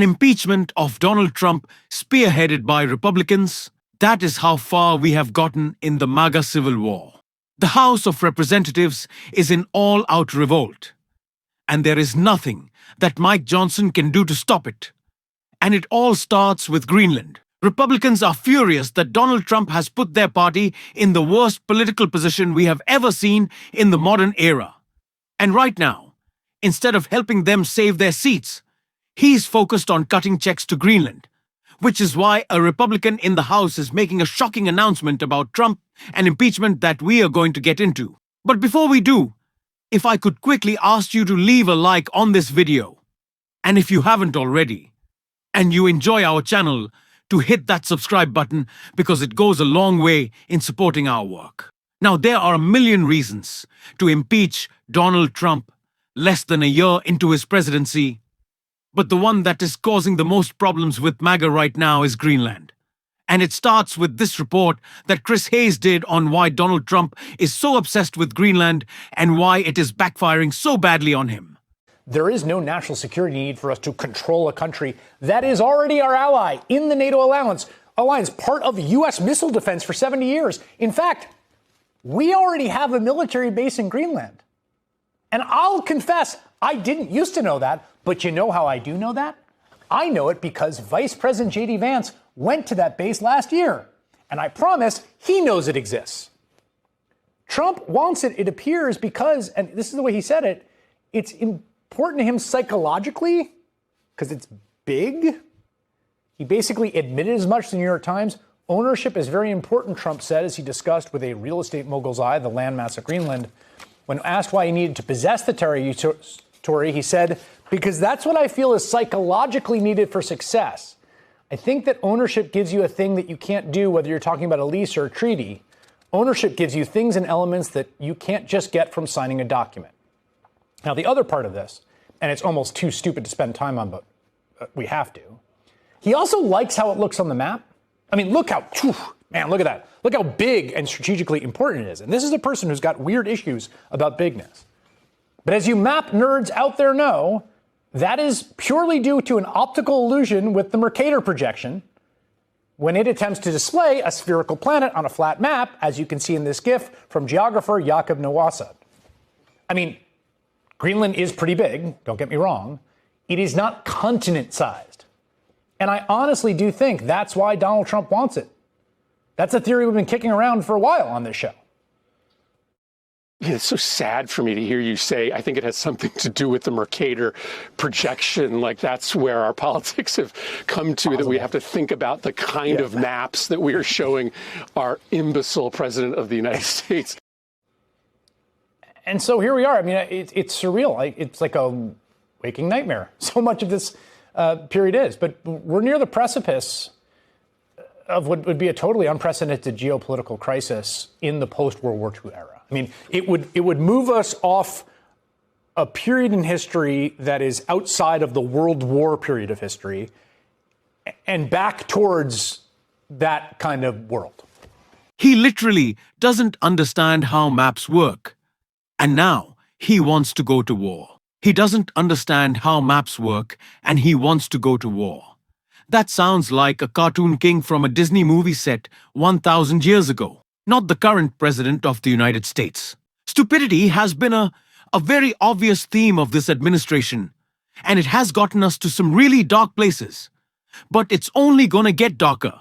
An impeachment of Donald Trump spearheaded by Republicans. That is how far we have gotten in the MAGA civil war. The House of Representatives is in all-out revolt, and there is nothing that Mike Johnson can do to stop it. And it all starts with Greenland. Republicans are furious that Donald Trump has put their party in the worst political position we have ever seen in the modern era. And right now, instead of helping them save their seats, he's focused on cutting checks to Greenland, which is why a Republican in the House is making a shocking announcement about Trump and impeachment that we are going to get into. But before we do, if I could quickly ask you to leave a like on this video, and if you haven't already, and you enjoy our channel, to hit that subscribe button because it goes a long way in supporting our work. Now, there are a million reasons to impeach Donald Trump less than a year into his presidency, but the one that is causing the most problems with MAGA right now is Greenland. And it starts with this report that Chris Hayes did on why Donald Trump is so obsessed with Greenland and why it is backfiring so badly on him. There is no national security need for us to control a country that is already our ally in the NATO alliance, part of U.S. missile defense for 70 years. In fact, we already have a military base in Greenland. And I'll confess, I didn't used to know that, but you know how I do know that? I know it because Vice President J.D. Vance went to that base last year. And I promise he knows it exists. Trump wants it, it appears, because, and this is the way he said it, it's important to him psychologically because it's big. He basically admitted as much to the New York Times. Ownership is very important, Trump said, as he discussed with a real estate mogul's eye the landmass of Greenland. When asked why he needed to possess the territory, he said, because that's what I feel is psychologically needed for success. I think that ownership gives you a thing that you can't do, whether you're talking about a lease or a treaty. Ownership gives you things and elements that you can't just get from signing a document. Now, the other part of this, and it's almost too stupid to spend time on, but we have to. He also likes how it looks on the map. I mean, look how, man, look at that. Look how big and strategically important it is. And this is a person who's got weird issues about bigness. But as you map nerds out there know, that is purely due to an optical illusion with the Mercator projection when it attempts to display a spherical planet on a flat map, as you can see in this GIF from geographer Jakob Nawasad. I mean, Greenland is pretty big, don't get me wrong. It is not continent-sized. And I honestly do think that's why Donald Trump wants it. That's a theory we've been kicking around for a while on this show. Yeah, it's so sad for me to hear you say, I think it has something to do with the Mercator projection. Like that's where our politics have come to, that we have to think about the kind of maps that we are showing our imbecile president of the United States. And so here we are. I mean, it's surreal. It's like a waking nightmare. So much of this period is. But we're near the precipice of what would be a totally unprecedented geopolitical crisis in the post-World War II era. I mean, it would move us off a period in history that is outside of the World War period of history and back towards that kind of world. He literally doesn't understand how maps work. And now he wants to go to war. He doesn't understand how maps work, and he wants to go to war. That sounds like a cartoon king from a Disney movie set 1,000 years ago, not the current president of the United States. Stupidity has been a very obvious theme of this administration, and it has gotten us to some really dark places. But it's only gonna get darker.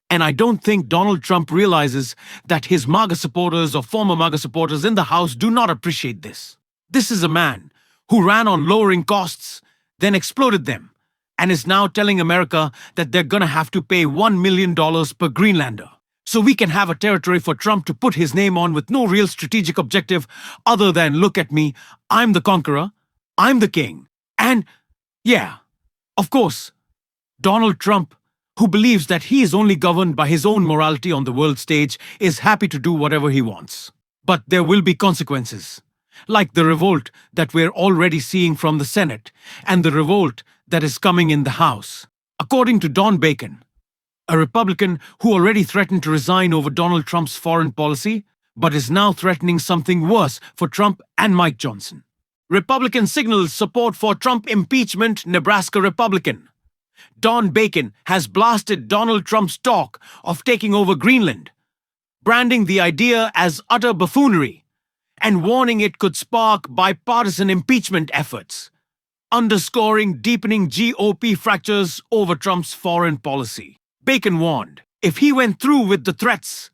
And I don't think Donald Trump realizes that his MAGA supporters or former MAGA supporters in the House do not appreciate this. This is a man who ran on lowering costs, then exploded them, and is now telling America that they're gonna have to pay $1 million per Greenlander. So we can have a territory for Trump to put his name on with no real strategic objective other than, look at me, I'm the conqueror, I'm the king. And yeah, of course, Donald Trump, who believes that he is only governed by his own morality on the world stage, is happy to do whatever he wants. But there will be consequences, like the revolt that we're already seeing from the Senate and the revolt that is coming in the House. According to Don Bacon, a Republican who already threatened to resign over Donald Trump's foreign policy, but is now threatening something worse for Trump and Mike Johnson. Republican signals support for Trump impeachment, Nebraska Republican. Don Bacon has blasted Donald Trump's talk of taking over Greenland, branding the idea as utter buffoonery and warning it could spark bipartisan impeachment efforts, underscoring deepening GOP fractures over Trump's foreign policy. Bacon warned, if he went through with the threats,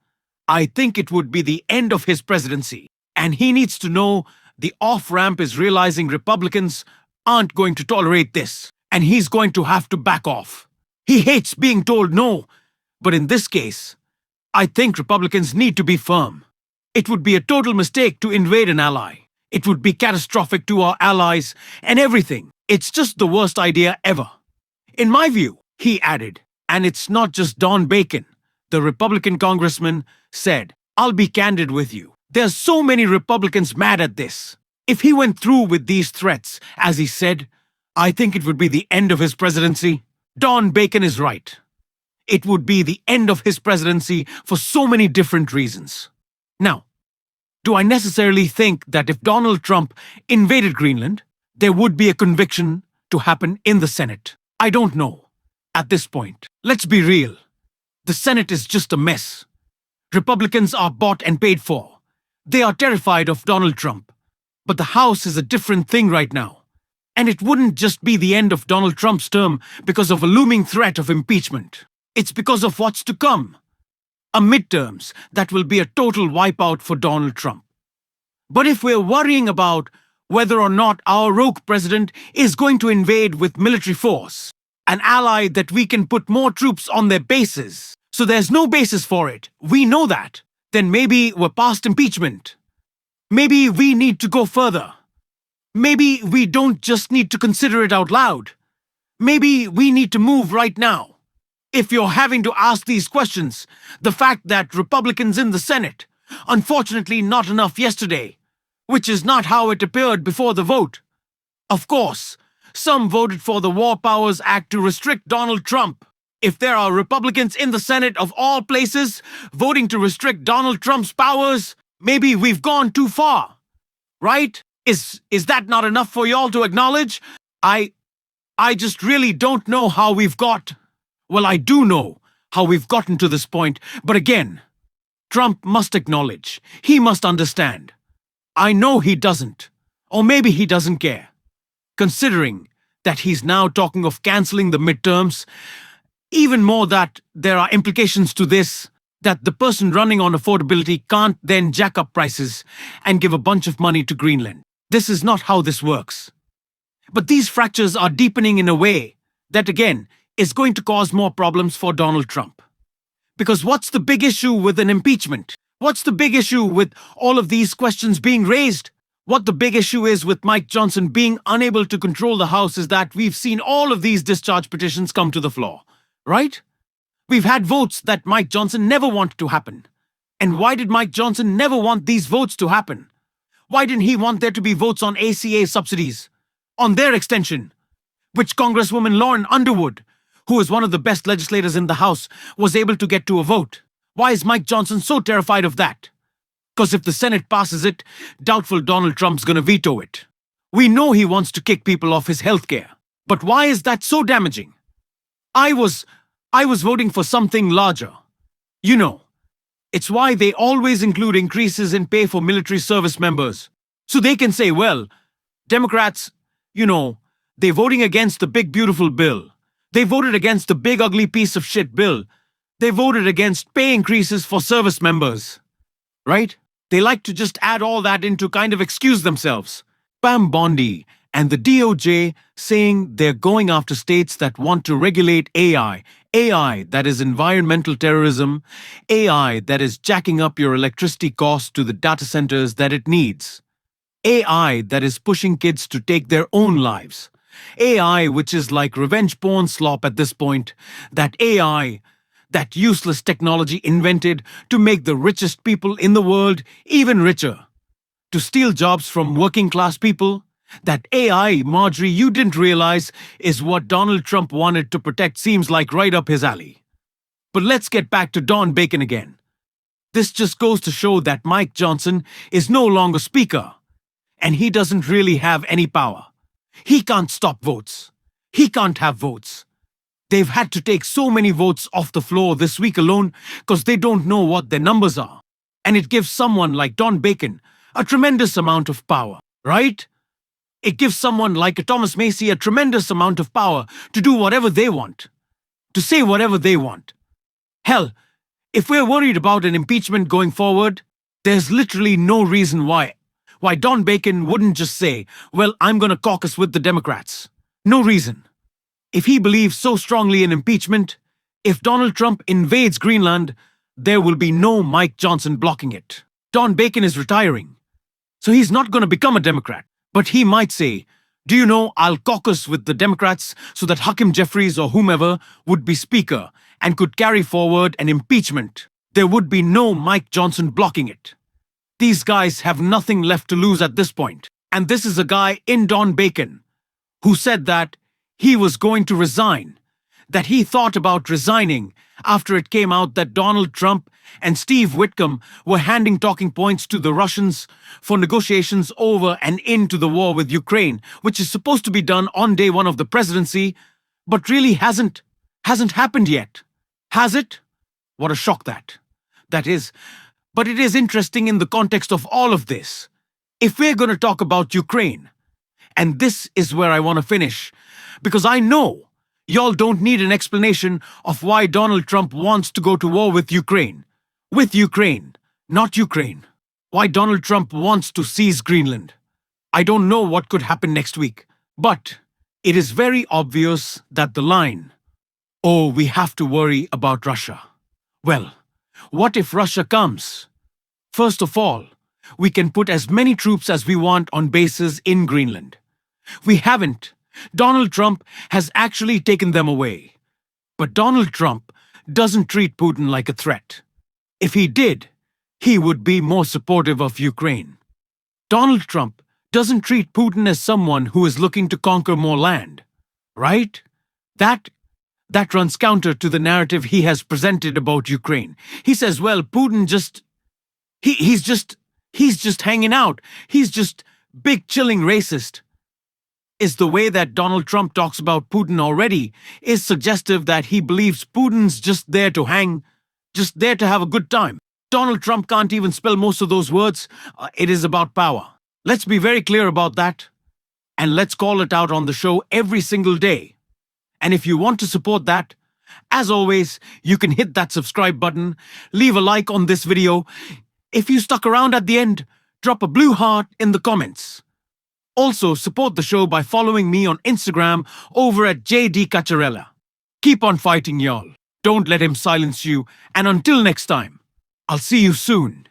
I think it would be the end of his presidency. And he needs to know the off-ramp is realizing Republicans aren't going to tolerate this, and he's going to have to back off. He hates being told no, but in this case, I think Republicans need to be firm. It would be a total mistake to invade an ally. It would be catastrophic to our allies and everything. It's just the worst idea ever. In my view, he added, and it's not just Don Bacon, the Republican congressman said, I'll be candid with you. There's so many Republicans mad at this. If he went through with these threats, as he said, I think it would be the end of his presidency. Don Bacon is right. It would be the end of his presidency for so many different reasons. Now, do I necessarily think that if Donald Trump invaded Greenland, there would be a conviction to happen in the Senate? I don't know. At this point, let's be real. The Senate is just a mess. Republicans are bought and paid for. They are terrified of Donald Trump. But the House is a different thing right now. And it wouldn't just be the end of Donald Trump's term because of a looming threat of impeachment. It's because of what's to come. A midterms that will be a total wipeout for Donald Trump. But if we're worrying about whether or not our rogue president is going to invade with military force, an ally that we can put more troops on their bases, so there's no basis for it, we know that, then maybe we're past impeachment. Maybe we need to go further. Maybe we don't just need to consider it out loud. Maybe we need to move right now. If you're having to ask these questions, the fact that Republicans in the Senate, unfortunately not enough yesterday, which is not how it appeared before the vote. Of course, some voted for the War Powers Act to restrict Donald Trump. If there are Republicans in the Senate of all places voting to restrict Donald Trump's powers, maybe we've gone too far, right? Is that not enough for y'all to acknowledge? I just really don't know how we've got. Well, I do know how we've gotten to this point, but again, Trump must acknowledge. He must understand. I know he doesn't, or maybe he doesn't care. Considering that he's now talking of canceling the midterms, even more that there are implications to this, that the person running on affordability can't then jack up prices and give a bunch of money to Greenland. This is not how this works. But these fractures are deepening in a way that, again, is going to cause more problems for Donald Trump. Because what's the big issue with an impeachment? What's the big issue with all of these questions being raised? What the big issue is with Mike Johnson being unable to control the House is that we've seen all of these discharge petitions come to the floor, right? We've had votes that Mike Johnson never wanted to happen. And why did Mike Johnson never want these votes to happen? Why didn't he want there to be votes on ACA subsidies, on their extension, which Congresswoman Lauren Underwood, who is one of the best legislators in the House, was able to get to a vote? Why is Mike Johnson so terrified of that? Because if the Senate passes it, doubtful Donald Trump's gonna veto it. We know he wants to kick people off his health care. But why is that so damaging? I was voting for something larger. You know, it's why they always include increases in pay for military service members. So they can say, well, Democrats, they're voting against the big beautiful bill. They voted against the big ugly piece of shit bill. They voted against pay increases for service members. Right? They like to just add all that in to kind of excuse themselves. Pam Bondi and the DOJ saying they're going after states that want to regulate AI that is environmental terrorism, AI that is jacking up your electricity costs to the data centers that it needs, AI that is pushing kids to take their own lives, AI which is like revenge porn slop at this point, that AI, that useless technology invented to make the richest people in the world even richer, to steal jobs from working class people. That AI, Marjorie, you didn't realize is what Donald Trump wanted to protect seems like right up his alley. But let's get back to Don Bacon again. This just goes to show that Mike Johnson is no longer Speaker, and he doesn't really have any power. He can't stop votes. He can't have votes. They've had to take so many votes off the floor this week alone because they don't know what their numbers are. And it gives someone like Don Bacon a tremendous amount of power, right? It gives someone like a Thomas Macy a tremendous amount of power to do whatever they want, to say whatever they want. Hell, if we're worried about an impeachment going forward, there's literally no reason why Don Bacon wouldn't just say, well, I'm going to caucus with the Democrats. No reason. If he believes so strongly in impeachment, if Donald Trump invades Greenland, there will be no Mike Johnson blocking it. Don Bacon is retiring, so he's not going to become a Democrat. But he might say, do you know, I'll caucus with the Democrats so that Hakeem Jeffries or whomever would be Speaker and could carry forward an impeachment. There would be no Mike Johnson blocking it. These guys have nothing left to lose at this point. And this is a guy in Don Bacon who said that he was going to resign, that he thought about resigning after it came out that Donald Trump and Steve Whitcomb were handing talking points to the Russians for negotiations over and into the war with Ukraine, which is supposed to be done on day one of the presidency, but really hasn't happened yet. Has it? What a shock that is. But it is interesting in the context of all of this. If we're going to talk about Ukraine, and this is where I want to finish, because I know y'all don't need an explanation of why Donald Trump wants to go to war with Ukraine. With Ukraine, not Ukraine. Why Donald Trump wants to seize Greenland. I don't know what could happen next week, but it is very obvious that the line, oh, we have to worry about Russia. Well, what if Russia comes? First of all, we can put as many troops as we want on bases in Greenland. We haven't. Donald Trump has actually taken them away. But Donald Trump doesn't treat Putin like a threat. If he did, he would be more supportive of Ukraine. Donald Trump doesn't treat Putin as someone who is looking to conquer more land, right? That runs counter to the narrative he has presented about Ukraine. He says, well, Putin he's just hanging out. He's just big chilling racist. Is the way that Donald Trump talks about Putin already is suggestive that he believes Putin's just there to hang, just there to have a good time. Donald Trump can't even spell most of those words. It is about power. Let's be very clear about that. And let's call it out on the show every single day. And if you want to support that, as always, you can hit that subscribe button, leave a like on this video. If you stuck around at the end, drop a blue heart in the comments. Also, support the show by following me on Instagram over at JD Cacciarella. Keep on fighting, y'all. Don't let him silence you. And until next time, I'll see you soon.